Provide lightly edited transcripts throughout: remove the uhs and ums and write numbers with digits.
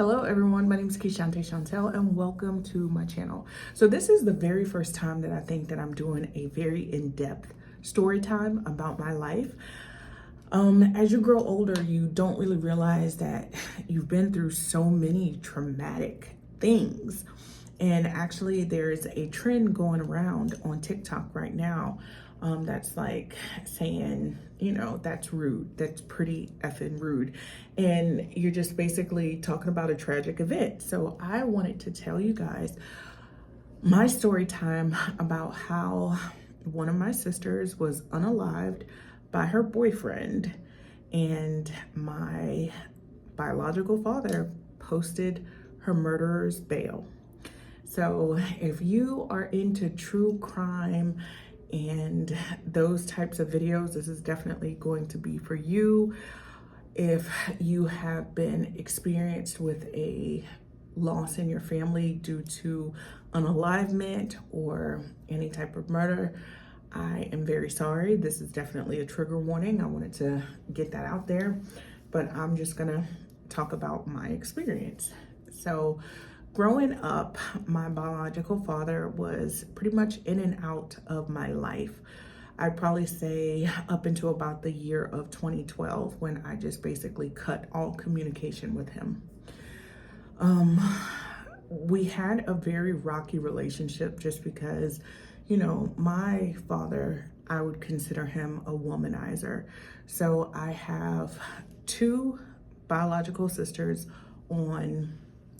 Hello everyone, my name is Keshante Chantel and welcome to my channel. So this is the very first time that I think that I'm doing a very in-depth story time about my life. As you grow older, you don't really realize that you've been through so many traumatic things. And actually there's a trend going around on TikTok right now that's like saying, that's rude. That's pretty effing rude. And you're just basically talking about a tragic event. So I wanted to tell you guys my story time about how one of my sisters was unalived by her boyfriend, and my biological father posted her murderer's bail. So if you are into true crime and those types of videos, this is definitely going to be for you. If you have been experienced with a loss in your family due to unalivement or any type of murder, I am very sorry. This is definitely a trigger warning. I wanted to get that out there, but I'm just gonna talk about my experience. So growing up, my biological father was pretty much in and out of my life. I'd probably say up until about the year of 2012 when I just basically cut all communication with him. We had a very rocky relationship just because, my father, I would consider him a womanizer. So I have two biological sisters on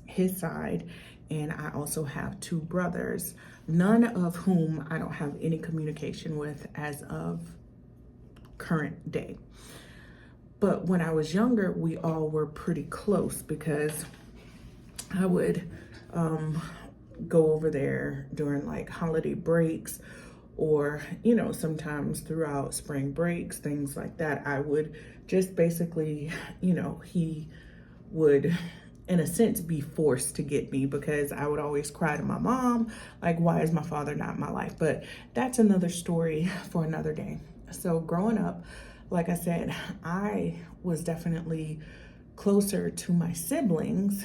his side, and I also have two brothers, none of whom I don't have any communication with as of current day. But when I was younger, we all were pretty close because I would go over there during like holiday breaks, or sometimes throughout spring breaks, things like that. I would just basically, he would in a sense be forced to get me because I would always cry to my mom, like, why is my father not in my life? But that's another story for another day. So growing up, like I said, I was definitely closer to my siblings.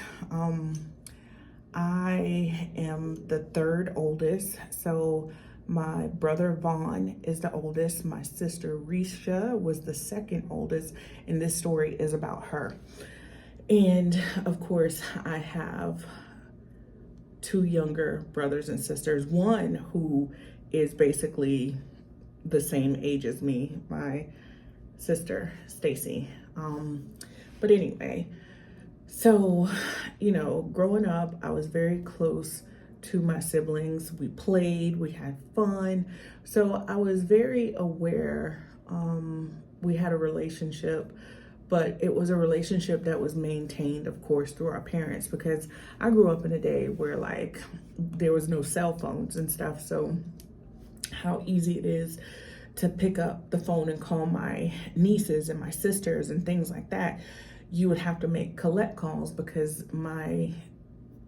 I am the third oldest. So my brother Vaughn is the oldest. My sister Risha was the second oldest, and this story is about her. And of course, I have two younger brothers and sisters, one who is basically the same age as me, my sister, Stacy. But anyway, so, growing up, I was very close to my siblings. We played, we had fun. So I was very aware. We had a relationship, but it was a relationship that was maintained, of course, through our parents, because I grew up in a day where like there was no cell phones and stuff. So how easy it is to pick up the phone and call my nieces and my sisters and things like that. You would have to make collect calls because my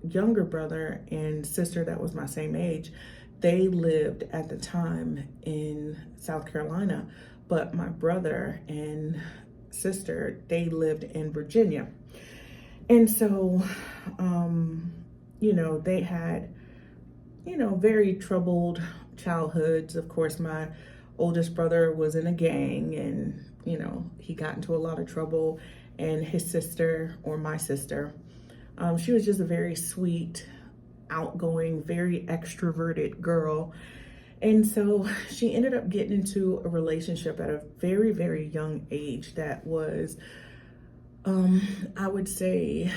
younger brother and sister that was my same age, they lived at the time in South Carolina, but my brother and sister, they lived in Virginia. And so, they had, very troubled childhoods. Of course, my oldest brother was in a gang and, he got into a lot of trouble. And his sister, or my sister, she was just a very sweet, outgoing, very extroverted girl. And so she ended up getting into a relationship at a very, very young age that was, I would say,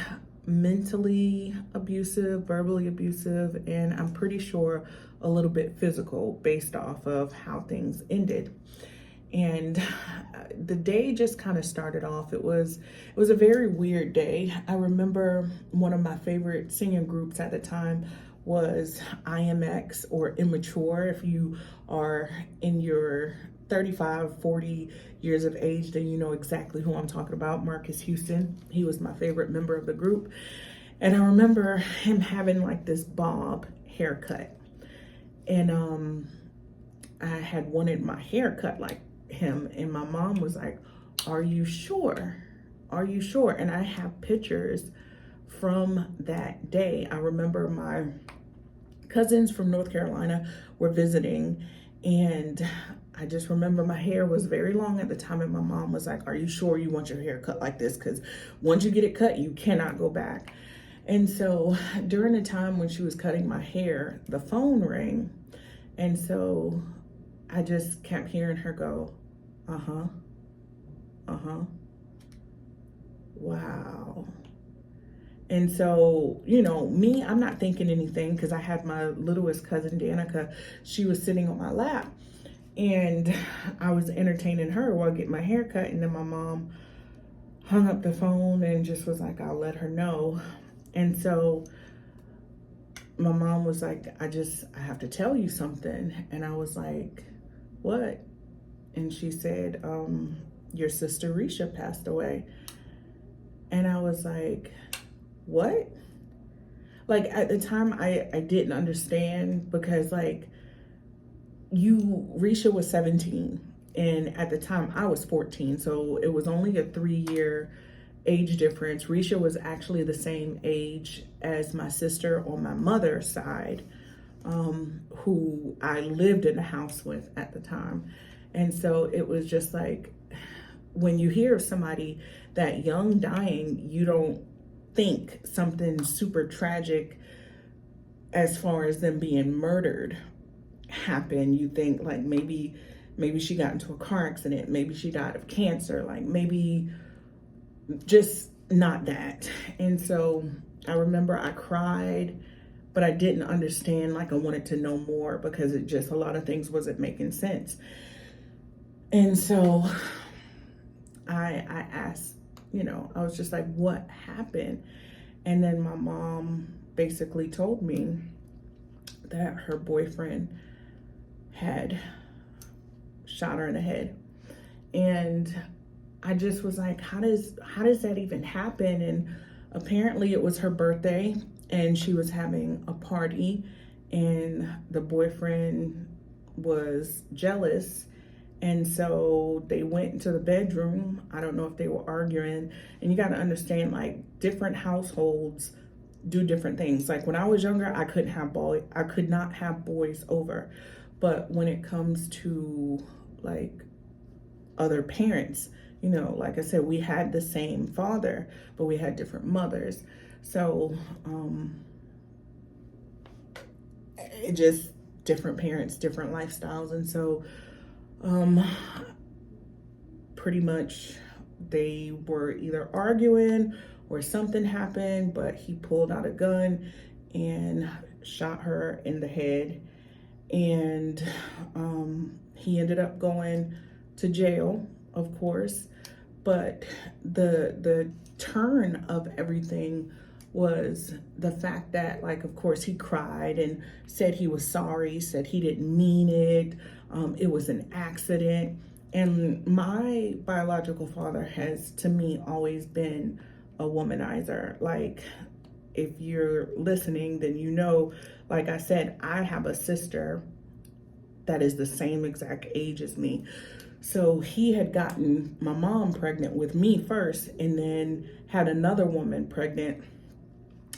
mentally abusive, verbally abusive, and I'm pretty sure a little bit physical based off of how things ended. And the day just kind of started off. It was a very weird day. I remember one of my favorite singing groups at the time was IMX, or Immature. If you are in your 35, 40 years of age, then you know exactly who I'm talking about. Marcus Houston. He was my favorite member of the group. And I remember him having like this bob haircut. And I had wanted my hair cut like him, and my mom was like, are you sure? And I have pictures from that day. I remember my cousins from North Carolina were visiting, and I just remember my hair was very long at the time, and my mom was like, "Are you sure you want your hair cut like this? Because once you get it cut, you cannot go back." And so during the time when she was cutting my hair, the phone rang. And so I just kept hearing her go, uh-huh, uh-huh, wow. And so, you know, me, I'm not thinking anything because I had my littlest cousin, Danica. She was sitting on my lap, and I was entertaining her while getting my hair cut. And then my mom hung up the phone and just was like, "I'll let her know." And so my mom was like, I have to tell you something. And I was like, "What?" And she said, "Your sister Risha passed away." And I was like, "What?" Like at the time I didn't understand, because like Risha was 17 and at the time I was 14. So it was only a 3-year age difference. Risha was actually the same age as my sister on my mother's side, who I lived in the house with at the time. And so it was just like, when you hear of somebody that young dying, you don't think something super tragic as far as them being murdered happened. You think like maybe she got into a car accident, maybe she died of cancer, like maybe just not that. And so I remember I cried, but I didn't understand. Like I wanted to know more, because it just, a lot of things wasn't making sense. And so I asked, you know, I was just like, "What happened?" And then my mom basically told me that her boyfriend had shot her in the head. And I just was like, how does that even happen? And apparently it was her birthday and she was having a party, and the boyfriend was jealous. And so they went into the bedroom. I don't know if they were arguing. And you got to understand, like, different households do different things. Like when I was younger, I could not have boys over. But when it comes to like other parents, you know, like I said, we had the same father, but we had different mothers. So it just, different parents, different lifestyles. And so pretty much they were either arguing or something happened, but he pulled out a gun and shot her in the head. And he ended up going to jail, of course. But the turn of everything was the fact that, like, of course, he cried and said he was sorry, said he didn't mean it. It was an accident. And my biological father has, to me, always been a womanizer. Like, if you're listening, then you know, like I said, I have a sister that is the same exact age as me. So he had gotten my mom pregnant with me first, and then had another woman pregnant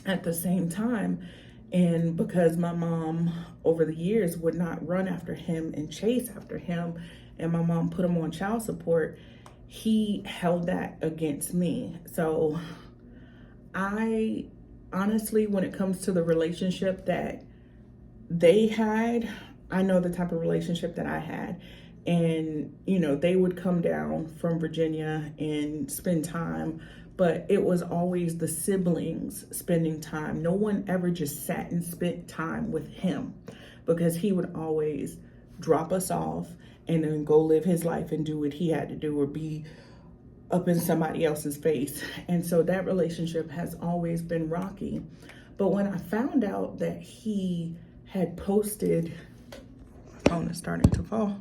at the same time. And because my mom over the years would not run after him and chase after him, and my mom put him on child support, he held that against me. So I honestly, when it comes to the relationship that they had, I know the type of relationship that I had. And, you know, they would come down from Virginia and spend time, but it was always the siblings spending time. No one ever just sat and spent time with him, because he would always drop us off and then go live his life and do what he had to do, or be up in somebody else's face. And so that relationship has always been rocky. But when I found out that he had posted, my phone is starting to fall.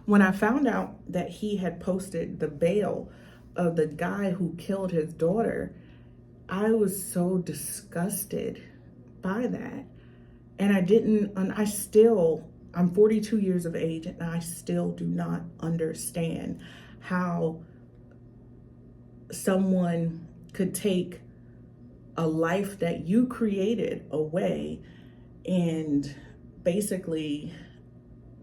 When I found out that he had posted the bail of the guy who killed his daughter, I was so disgusted by that. And I'm 42 years of age, and I still do not understand how someone could take a life that you created away, and basically,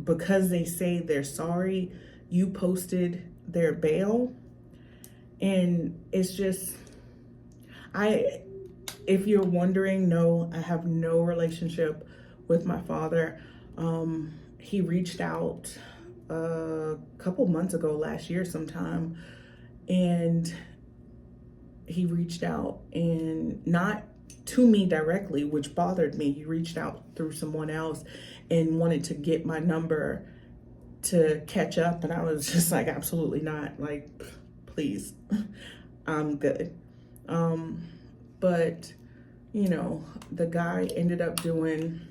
because they say they're sorry, you posted their bail. And it's just, if you're wondering, no, I have no relationship with my father. He reached out a couple months ago, last year sometime, and he reached out, and not to me directly, which bothered me. He reached out through someone else and wanted to get my number to catch up, and I was just like, absolutely not. Like, please, I'm good. But you know, the guy ended up doing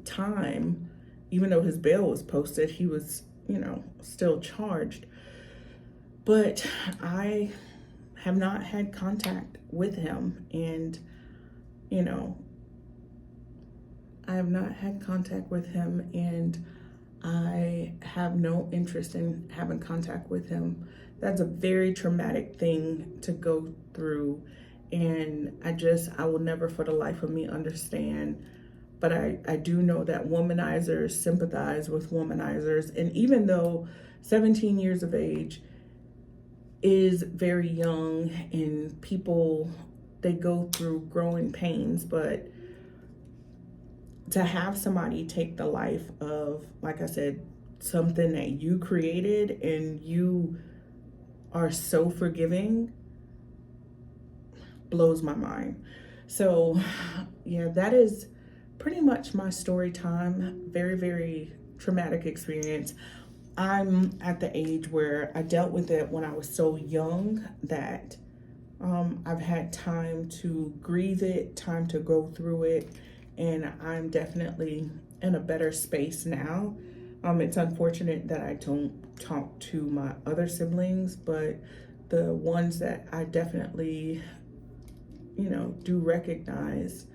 time, even though his bail was posted. He was, you know, still charged. But I have not had contact with him, and you know, I have not had contact with him, and I have no interest in having contact with him. That's a very traumatic thing to go through, and I will never for the life of me understand. But I do know that womanizers sympathize with womanizers, and even though 17 years of age is very young, and people, they go through growing pains, but to have somebody take the life of, like I said, something that you created and you are so forgiving, blows my mind. So yeah, that is pretty much my story time. Very, very traumatic experience. I'm at the age where I dealt with it when I was so young that I've had time to grieve it, time to go through it, and I'm definitely in a better space now. It's unfortunate that I don't talk to my other siblings, but the ones that I definitely, you know, do recognize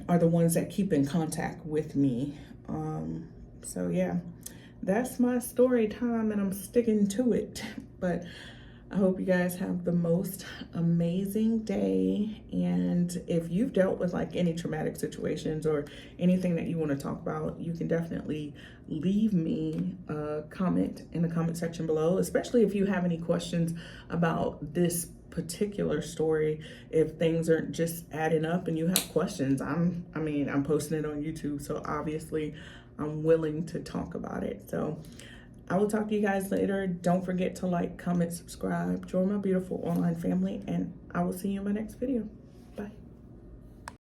are the ones that keep in contact with me. So yeah, that's my story time, and I'm sticking to it. But I hope you guys have the most amazing day. And if you've dealt with like any traumatic situations or anything that you want to talk about, you can definitely leave me a comment in the comment section below, especially if you have any questions about this particular story. If things aren't just adding up and you have questions, I'm posting it on YouTube, so obviously I'm willing to talk about it. So I will talk to you guys later. Don't forget to like, comment, subscribe, join my beautiful online family, and I will see you in my next video.